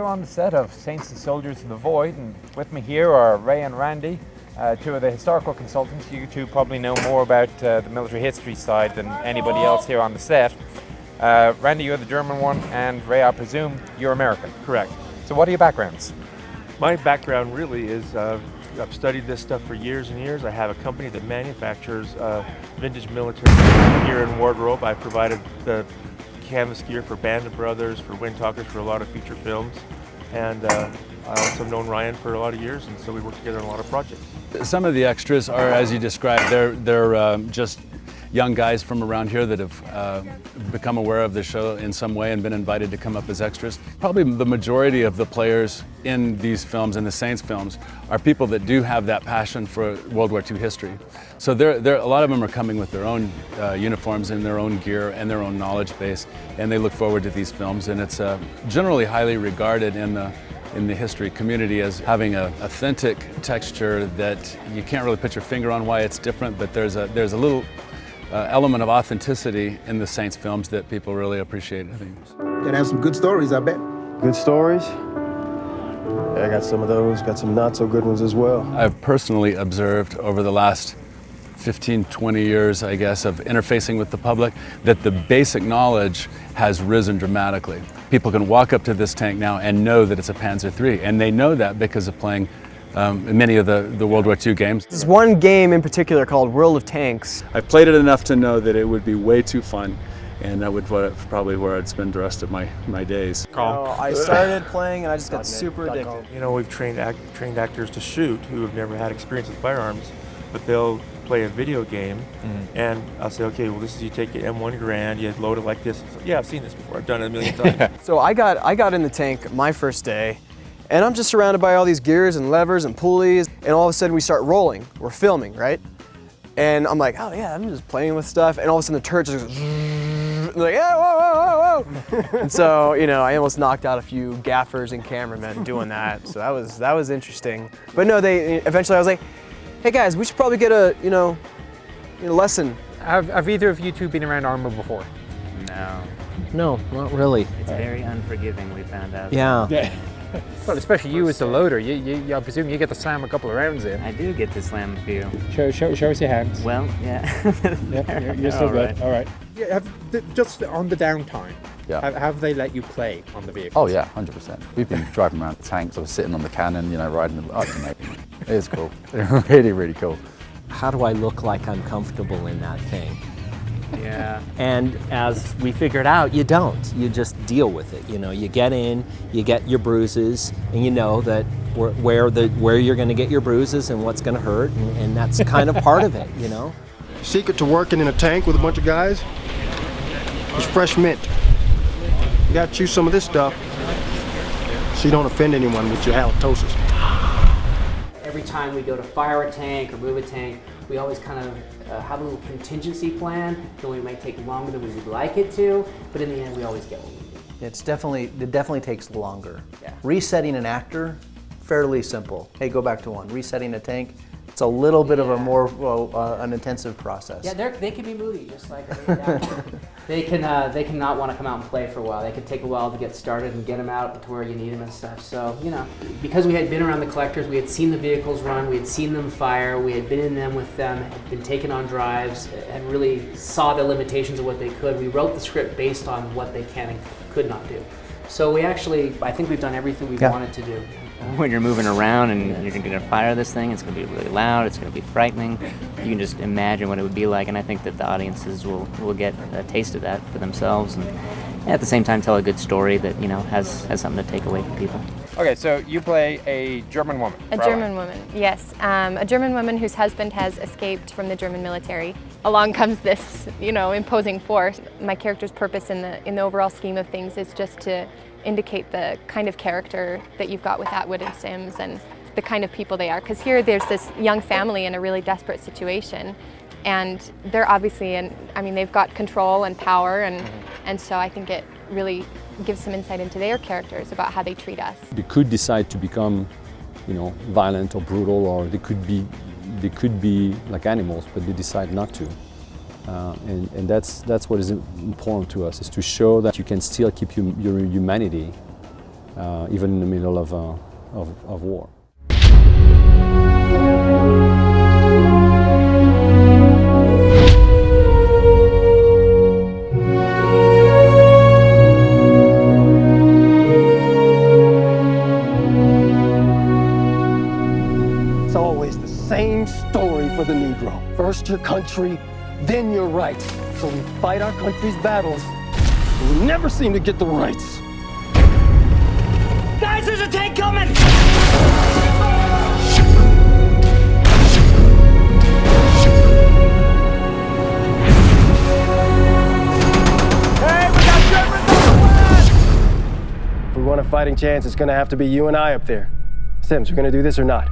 here on the set of Saints and Soldiers of the Void, and with me here are Ray and Randy, two of the historical consultants. You two probably know more about the military history side than anybody else here on the set. Randy, you're the German one, and Ray, I presume you're American. Correct. So what are your backgrounds? My background really is I've studied this stuff for years and years. I have a company that manufactures vintage military gear and wardrobe. I provided the canvas gear for Band of Brothers, for Windtalkers, for a lot of feature films. And I also have known Ryan for a lot of years, and so we work together on a lot of projects. Some of the extras are, as you described, they're just young guys from around here that have become aware of the show in some way and been invited to come up as extras. Probably the majority of the players in these films, in the Saints films, are people that do have that passion for World War II history. So a lot of them are coming with their own uniforms and their own gear and their own knowledge base, and they look forward to these films. And it's generally highly regarded in the history community as having an authentic texture that you can't really put your finger on why it's different, but there's a little element of authenticity in the Saints films that people really appreciate, I think. It has some good stories, I bet. Good stories? Yeah, I got some of those, got some not so good ones as well. I've personally observed over the last 15, 20 years, I guess, of interfacing with the public, that the basic knowledge has risen dramatically. People can walk up to this tank now and know that it's a Panzer III, and they know that because of playing many of the World War II games. There's one game in particular called World of Tanks. I've played it enough to know that it would be way too fun, and that would probably where I'd spend the rest of my days. I started playing and I just got super addicted. You know, we've trained actors to shoot who have never had experience with firearms, but they'll play a video game, and I'll say, okay, well, this is, you take your M1 Garand, you load it like this. So, yeah, I've seen this before. I've done it a million times. So I got in the tank my first day, and I'm just surrounded by all these gears and levers and pulleys, and all of a sudden we start rolling. We're filming, right? And I'm like, oh yeah, I'm just playing with stuff, and all of a sudden the turret just goes, and like, yeah, whoa, whoa, whoa, whoa. And so, you know, I almost knocked out a few gaffers and cameramen doing that. So that was interesting. But no, eventually I was like, hey guys, we should probably get a lesson. Have either of you two been around armor before? No. No, not really. It's very unforgiving, we found out. Yeah. Well, especially you as the loader. I presume you get to slam a couple of rounds in. I do get to slam a few. Show us your hands. Well, yeah. Yep, you're still good. All right. Yeah, just on the downtime, Yeah. have they let you play on the vehicles? Oh yeah, 100%. We've been driving around the tanks, I was sitting on the cannon, riding them. Oh, it's amazing. It is cool. Really, really cool. How do I look like I'm comfortable in that thing? Yeah. And as we figured out, you don't. You just deal with it. You get in, you get your bruises, and you know that where you're going to get your bruises and what's going to hurt, and that's kind of part of it. Secret to working in a tank with a bunch of guys is fresh mint. You gotta chew some of this stuff so you don't offend anyone with your halitosis. Every time we go to fire a tank or move a tank, we always kind of have a little contingency plan, though we might take longer than we would like it to, but in the end we always get what we need. It definitely takes longer. Yeah. Resetting an actor, fairly simple. Hey, go back to one. Resetting a tank, it's a little bit of a more an intensive process. Yeah, they can be moody, just like they can not want to come out and play for a while. They can take a while to get started and get them out to where you need them and stuff. So because we had been around the collectors, we had seen the vehicles run, we had seen them fire, we had been in them with them, had been taken on drives, and really saw the limitations of what they could. We wrote the script based on what they can and could not do. So I think we've done everything we wanted to do. When you're moving around and you're going to fire this thing, it's going to be really loud, it's going to be frightening. You can just imagine what it would be like, and I think that the audiences will get a taste of that for themselves, and at the same time tell a good story that has something to take away from people. Okay, so you play a German woman. A German woman, yes. A German woman whose husband has escaped from the German military. Along comes this, imposing force. My character's purpose in the overall scheme of things is just to indicate the kind of character that you've got with Atwood and Sims and the kind of people they are. Because here there's this young family in a really desperate situation, and they're obviously they've got control and power, and so I think it really gives some insight into their characters about how they treat us. They could decide to become, violent or brutal, or they could be like animals, but they decide not to. And that's what is important to us, is to show that you can still keep your humanity even in the middle of war. It's always the same story for the Negro. First your country, then your rights. So we fight our country's battles, but we never seem to get the rights. Guys, there's a tank coming! Hey, we got Germans on the way! If we want a fighting chance, it's gonna have to be you and I up there. Sims, we're gonna do this or not?